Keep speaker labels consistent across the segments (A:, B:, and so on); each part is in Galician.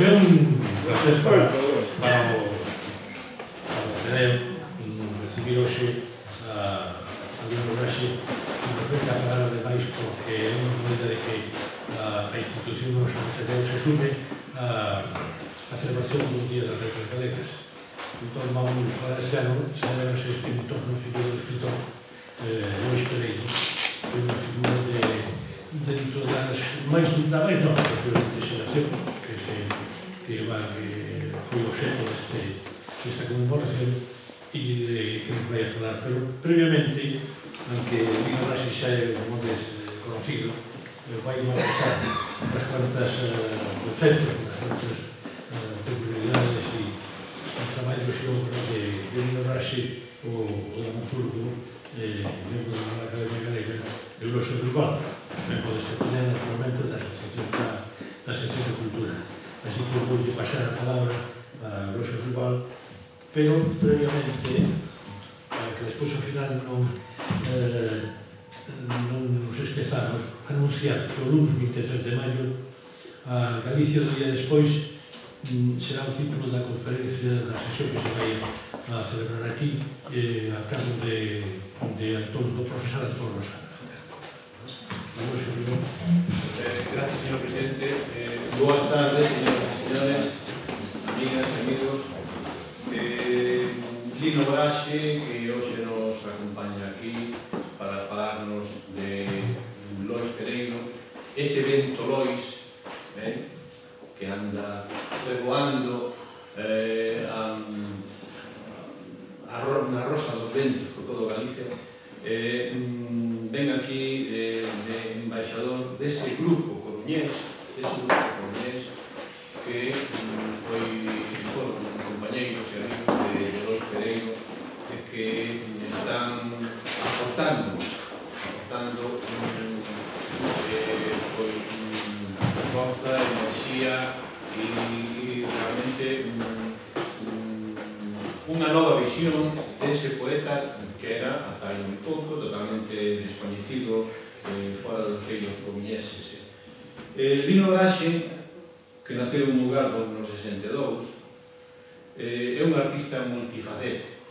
A: tamén gracias para o Ateneo recibir hoxe a Lino Braxe e nos venga a falar ademais porque é unha maneira de que a institución nos Ateneo se sume a celebración do Día das Letras Galegas. Entón vamos falar este ano, celebrase este entorno figura do escritor Lois Pereiro, que é unha figura dentro das máis novas de xeración que foi obxecto desta conmemoración e que nos vai a falar. Pero previamente, aunque Lino Braxe xa é un modo conocido, vai a pasar unhas cuantas conceptos, unhas cuantas peculiaridades e traballos e obras de Lino Braxe, o dramaturgo, membro da Real Academia Galega, Eulogio Bilbao, membro desta mañá, naturalmente, da sección de cultura. Así que vou pasar a palabra a Eulogio Bilbao, pero previamente, para que despois ao final non nos esquezamos, anunciar que o luns 23 de maio a Galicia do día despois será o título da conferencia da sesión que se vai a celebrar aquí a cargo do profesor Antón Rosada.
B: Gracias, señor presidente. Boas tardes, señoras e señores, amigas e amigos. Lino Braxe, que hoxe nos acompaña aquí para falarnos de Lois Pereiro, ese vento Lois que anda revoando na rosa dos ventos por todo Galicia, ven aquí de embaixador dese grupo coruñés, que foron compañeiros e amigos de Lois Pereiro que están aportando forza, enerxía e realmente unha nova visión dese poeta que era, ata hai un pouco, totalmente descoñecido fora dos eios coruñeses. Lino Braxe, que naceu en Mugardo no 62, é un artista multifacete.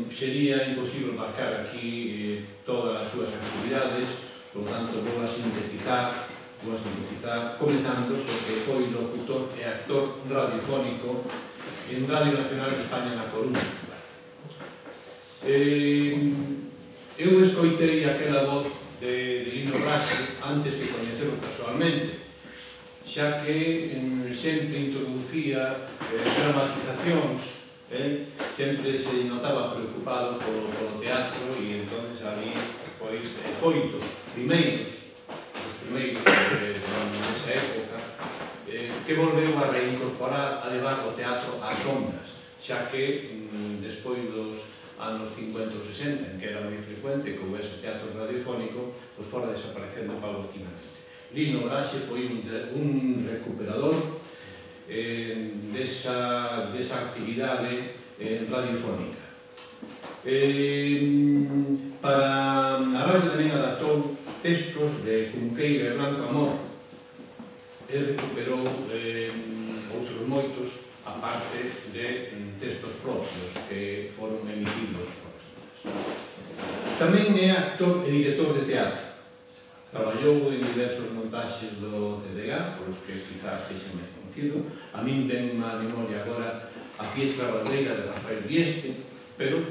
B: Sería imposible marcar aquí todas as súas actividades, por tanto vou a sintetizar comenzando porque foi locutor e actor radiofónico en Radio Nacional de España na Coruña. Eu escoitei aquela voz de Lino Braxe antes de coñecelo personalmente, xa que sempre introducía dramatizacións, sempre se notaba preocupado polo teatro e entonces ali foi dos primeiros nesa época que volveu a reincorporar, a levar o teatro ás ondas, xa que despois dos anos 50 ou 60, en que era moi frecuente que houvese teatro radiofónico, pois fora desaparecendo paulatinamente. Lino Braxe foi un recuperador desa actividade radiofónica. Para a radio tamén adaptou textos de Cunqueira e Blanco Amor e recuperou outros moitos, a parte de textos propios que foron emitidos por estas. Tamén é actor e director de teatro. Traballou en diversos montaxes do CDG, polos que quizás sexa máis conocido. A min ten má memoria agora a Fiestra Baldeira de Rafael Dieste, pero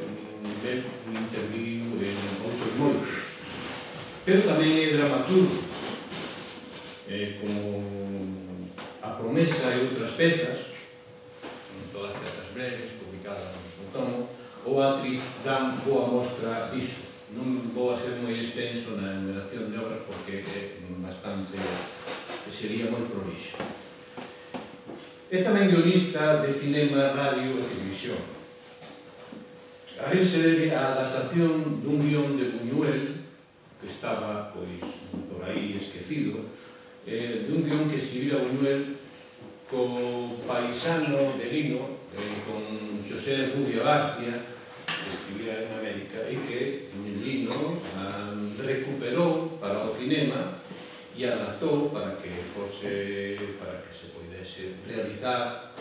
B: interviu en outros moitos. Pero tamén é dramaturgo, como A Promesa e outras pezas, todas pezas breves, publicadas no seu tomo, ou a actriz dan boa mostra disso. Non vou a ser moi extenso na enumeración de obras porque é bastante, sería moi prolixo. É tamén guionista de cinema, radio e televisión. A él se debe a adaptación dun guión de Buñuel, que estaba, pois, por aí esquecido, dun guión que escribira Buñuel co paisano de Lino, con José Rubio García, que escribira en América, e que Lino recuperou para o cinema e adaptou para que se realizar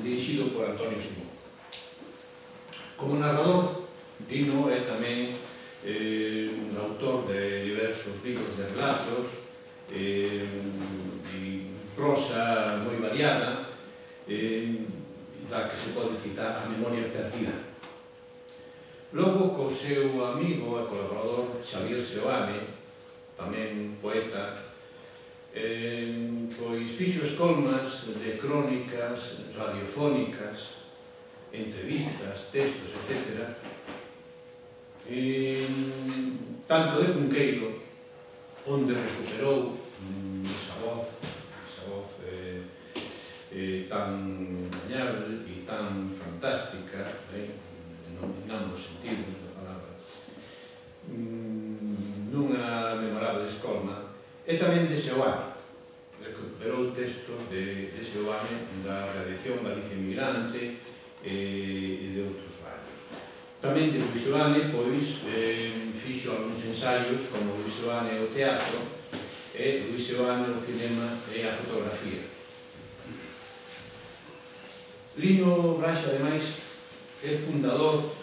B: dirixido por Antonio Simón. Como narrador, Lino é tamén un autor de diversos libros de relatos e prosa moi variada, da que se pode citar A memoria perdida. Logo, co seu amigo e colaborador Xavier Seoane, tamén poeta, pois fixo escolmas de crónicas radiofónicas, entrevistas, textos, etc. Tanto de Cunqueiro, onde recuperou esa voz tan entrañable e tan fantástica, en ambos sentidos da palabra, nunha memorable escolma, e tamén de Seoane. Recuperou textos de Seoane da Radiación Galicia Emigrante e de outros varios. Tamén de Luis Seoane, pois, fixo algúns ensaios como Luis Seoane o teatro e Luis Seoane o cinema e a fotografía. Lino Braxe, ademais, é fundador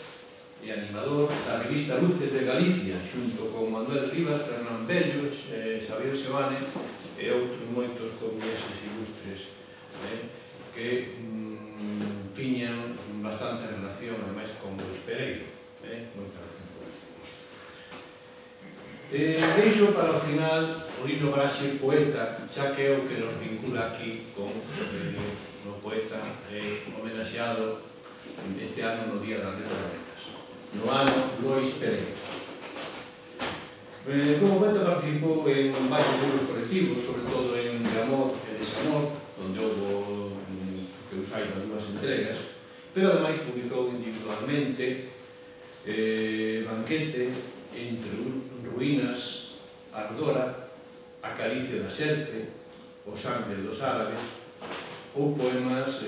B: e animador da revista Luces de Galicia, xunto con Manuel Rivas, Fernán Bello, Xavier Seoane e outros moitos comienses ilustres que tiñan bastante relación, ademais, con Luis Pereiro, moita relación con ele. Deixo para o final o Lino Braxe poeta, xa que é o que nos vincula aquí con o poeta homenaxeado este ano no Día das Letras, no ano Luis Pereiro. Como poeta participou en varios libros colectivos, sobre todo en De Amor e Desamor, onde houve, que os hai nas dúas entregas, pero ademais publicou individualmente Banquete, Entre ruínas, Ardora, A caricia da serpe, O sangue dos árabes, ou poemas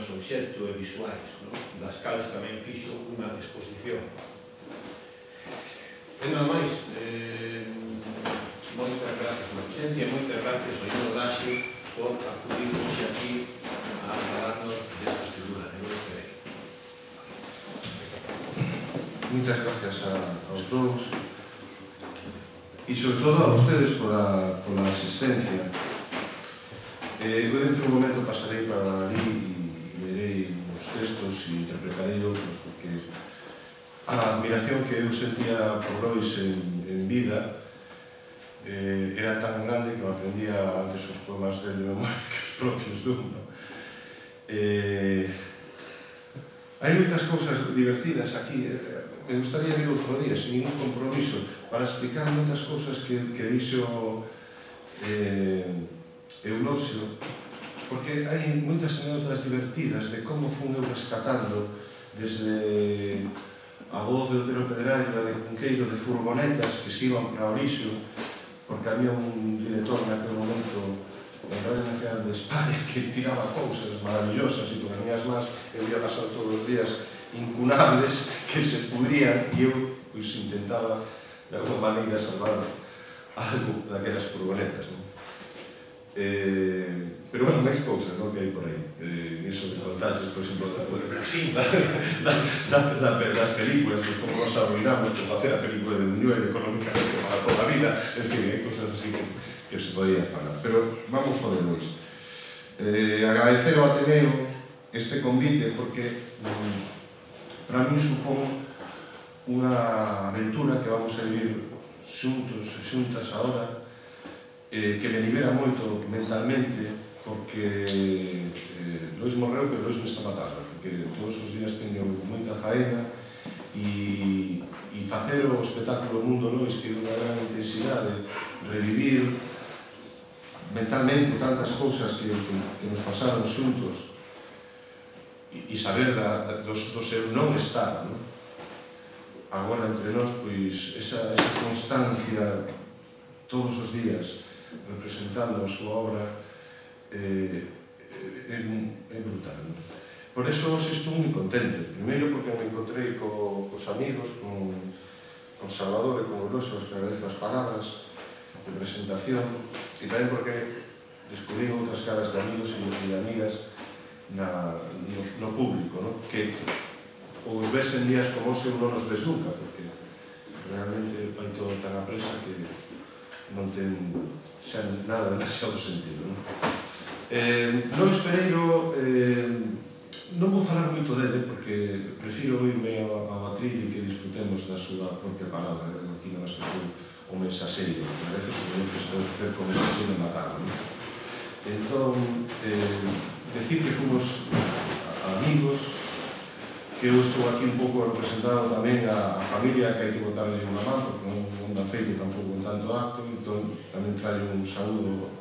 B: obxecto e visuais, das cales tamén fixo unha exposición. E nada máis, moitas gracias por a presencia e moitas gracias ao Lino Braxe por acudir hoxe aquí a falarnos desta figura de Luis Pereiro.
C: Moitas gracias aos dous e sobre todo a vostedes pola asistencia. Eu dentro de un momento pasarei para ali e lerei os textos e interpretarei outros, porque a admiración que eu sentía por Lois en vida era tan grande que me aprendía antes os poemas de memoria que os propios dun. Hai moitas cousas divertidas aquí. Me gustaría vir outro día, sin ningún compromiso, para explicar moitas cousas que dixo Eulosio, porque hai moitas anécdotas divertidas de como fun eu rescatando desde a voz de Otero Pedrario e de Cunqueiro de furgonetas que se iban para Orixo, porque había un director naquele momento en Radio Nacional de España que tiraba cousas maravillosas e con as miñas mans eu ia pasar todos os días incunables que se pudrían e eu intentaba de alguma maneira salvar algo daquelas furgonetas. Pero bueno, máis cousas que hai por aí. Iso de contaches, por exemplo, das películas, como nos arruinamos por facer a película de Buñuel económicamente para toda a vida, en fin, hai cousas así que se podían falar. Pero vamos ao de hoxe. Agradecer ao Ateneo este convite porque para mí supón unha aventura que vamos a vivir xuntos e xuntas agora, que me libera moito mentalmente, porque Lois morreu, pero Lois me está matando, porque todos os días teño moita faena e facer o espectáculo Mundo Lois, que é unha gran intensidade, revivir mentalmente tantas cousas que nos pasaron xuntos e saber do seu non estar, agora entre nós, pois esa constancia todos os días representando a súa obra é brutal. Por eso estou moi contento. Primeiro porque me encontrei cos amigos, con Salvador e con Eulosio, os que agradezo as palabras de presentación, e tamén porque descubrí outras caras de amigos e de amigas no público, que os ves en días como ose ou non os ves nunca, porque realmente vai todo tan a presa que non ten xa nada demasiado sentido. Lois Pereiro, non vou falar moito dele porque prefiro irme ao atril e que disfrutemos da súa propia palabra. Aquí non estou o mensaxeiro, que a veces o que estou a facer con mensaxeiro matado. Entón, decir que fomos amigos, que eu estou aquí un pouco representado tamén a familia, que hai que botarle unha man, porque non dá feito tampouco con tanto acto, entón tamén traio un saúdo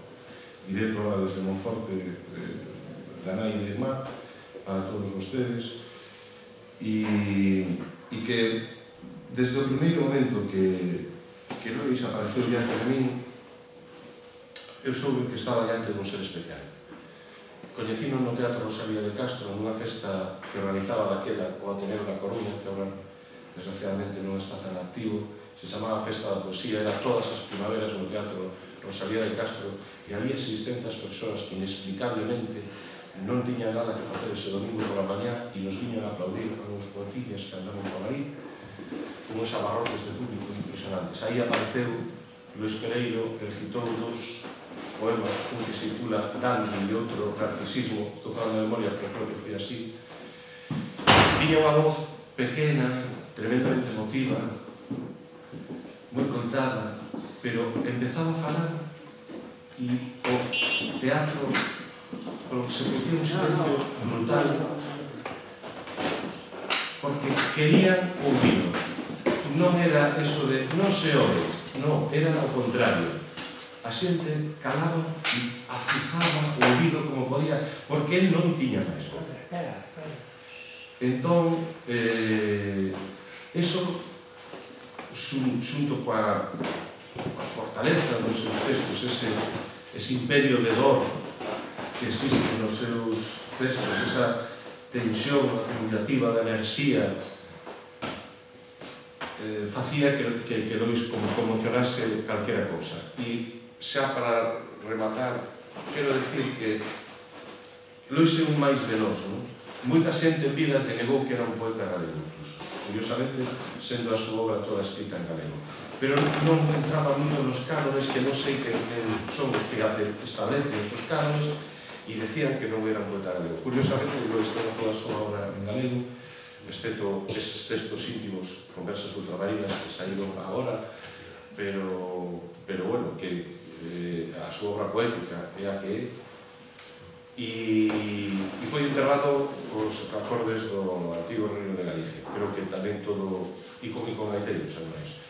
C: directo desde Monforte, da nai e de irmá, para todos vostedes, e que desde o primeiro momento que Lois apareceu diante de min, eu soube que estaba diante dun ser especial. Coñecino no Teatro Rosalía de Castro, nunha festa que organizaba daquela o Ateneo da Coruña, que agora desgraciadamente non está tan activo, se chamaba Festa da Poesía, era todas as primaveras no Teatro Rosalía de Castro, e había 600 persoas que inexplicablemente non tiñan nada que facer ese domingo pola mañá e nos viñan a aplaudir a uns poetillas que andaban por aí, unos abarrotes de público impresionantes. Aí apareceu Lois Pereiro, que recitou dos poemas, un que se titula Dandy e outro Narcisismo, estou falando de memoria, pero creo que foi así. Tiña unha voz pequena, tremendamente emotiva, moi coitada, pero empezaba a falar e o teatro, polo que se producía un silencio brutal, porque querían ouvir. Non era eso de non se ore, non, era o contrario. A xente calaba e azuzaba o ouvido como podía, porque él non tiña máis. Entón, eso, xunto coa fortaleza dos seus textos, ese imperio de dor que existe nos seus textos, esa tensión acumulativa da enerxía, facía que Lois conmocionase calquera cousa. E xa para rematar, quero decir que Lois é un máis de nós, non? Moita xente en vida te negou que era un poeta galego, incluso, curiosamente, sendo a súa obra toda escrita en galego. Pero non entraba moito nos cánones, que non sei que son os que establecen esos cánones, e decían que non era un poeta galego. Curiosamente, Lois ten toda a súa obra en galego, excepto eses textos íntimos, conversas ultramarinas que saíron agora, pero bueno, que a súa obra poética é a que é, e foi enterrado os acordes do antigo Reino de Galicia, pero que tamén todo, e con gaiteiros, ademais.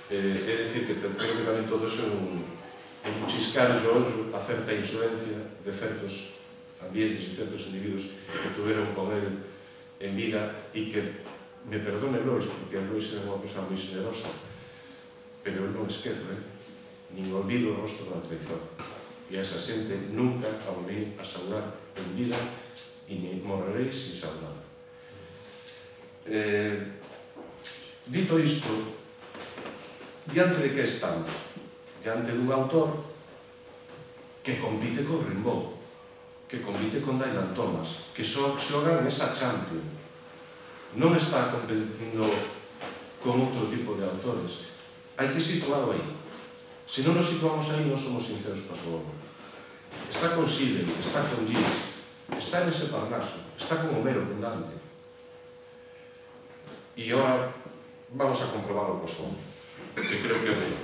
C: É dicir, que creo que tamén todo iso é un chiscar de ollo a certa insolencia de certos ambientes e certos individuos que tuveron con él en vida, e que, me perdone Lois, porque Lois é unha persoa moi generosa, pero eu non esquezo, nin olvido o rostro da traición. E a esa xente nunca a volví a saudar en vida e ni morrerei sin saudar. Dito isto, diante de que estamos? Diante dun autor que compite con Rimbaud, que compite con Dylan Thomas, que xogan esa champion. Non está competindo con outro tipo de autores. Hai que situarlo aí. Se non nos situamos aí, non somos sinceros coa súa obra. Está con Sidney, está con Gis, está en ese Parnaso, está con Homero, con Dante. E ahora vamos a comprobarlo coa súa obra, que creo que é